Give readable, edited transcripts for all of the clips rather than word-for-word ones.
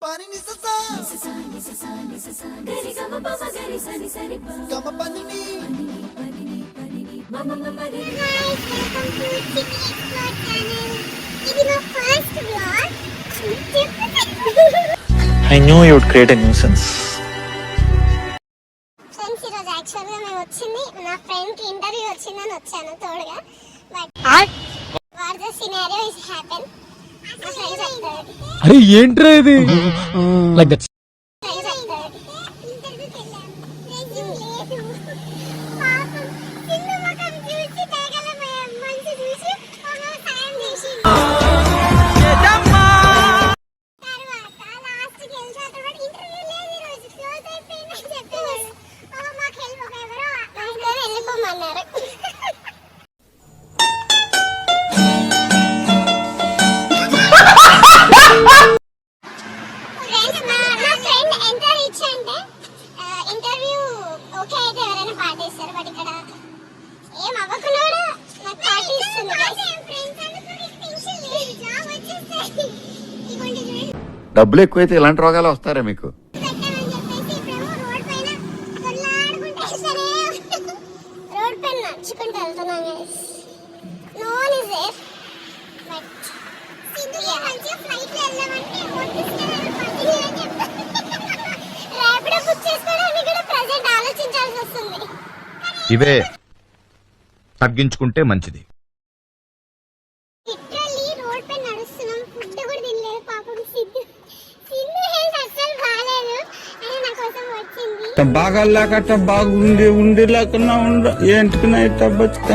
I knew you would create a nuisance. Friends ఈరోజు యాక్చువల్గా మేము వచ్చింది నా ఫ్రెండ్కి ఇంటర్వ్యూ వచ్చిందని వచ్చాను తోడుగా. But what the scenario is happen. మా ఫ్రెండ్ చెప్తాడు. అరే ఏంట్రా ఇది లైక్ దట్. ఇంటర్వ్యూకి వెళ్ళాము, రెజ్యూమ్ లేదు. పాపం సింధు ముఖం చూసి తేగలపోయాం. మంచి చూసి ఒక సాయం చేసింది. ఇంటర్వ్యూ ఓకే అయితే ఎవరైనా పార్టీ ఇస్తారు, బట్ ఇక్కడ ఏం అవ్వకున్నాడు నాకు పార్టీ ఇస్తుంది. డబ్బులు ఎక్కువైతే ఇలాంటి రోగాలు వస్తారా మీకు? రోడ్ పైన నడుచుకుంటూ వెళ్తున్నాం. No one is there. But flight లో వెళ్ళామంటే ర్యాపిడో బుక్ చేసుకోవడానికి కూడా ప్రెజెంట్ ఆలోచించాల్సి వస్తుంది. ఇవే తగ్గించుకుంటే మంచిది. లిటరల్లీ రోడ్ పైన నడుస్తున్నాం, ఫుడ్ కూడా తినలేదు. పాపం సిద్ధు హెల్త్ అస్సలు బాగాలేదు అని నా కోసం వచ్చింది. బాగాలేకట బాగుండి ఉండి లేకున్నా ఉండ ఏంటికి ఇట్లా బతుక.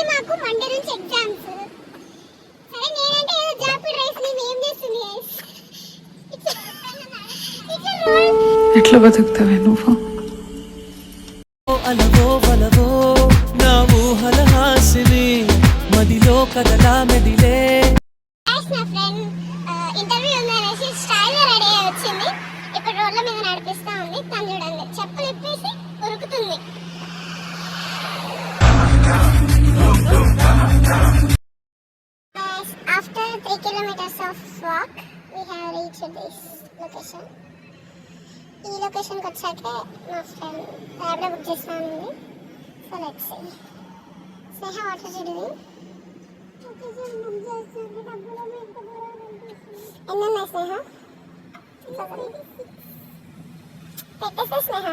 మాకు మండే నుంచి ఎగ్జామ్స్. సరే నేనంటే ఏదో జాబ్ రైస్ నేను ఏం చేస్తుంది ఎట్లా బతుకుతావే నువ్వు? అలవో వలవో నా ఊహల హాసిని మదిలో కదలా మెదిలే. నా ఫ్రెండ్ ఇంటర్వ్యూ ఉందనేసి స్టైల్ రెడీ అయ్యి వచ్చింది. ఇప్పుడు రోడ్ల మీద నడిపిస్తా ఉంది. తను చూడండి చెప్పులు ఇప్పేసి ఉరుకుతుంది. After 3 kilometers of walk, we have reached this location. ఈ లొకేషన్కి వచ్చాక మా ఫ్రెండ్ ర్యాపిడో బుక్ చేస్తాను. So let's see. Sneha what are you doing? Location book చేస్తాను. డబ్బులు ఎంత దూరం అనిపిస్తుంది. ఎన్ని ఉన్నాయి స్నేహ? పెట్టేసే స్నేహ.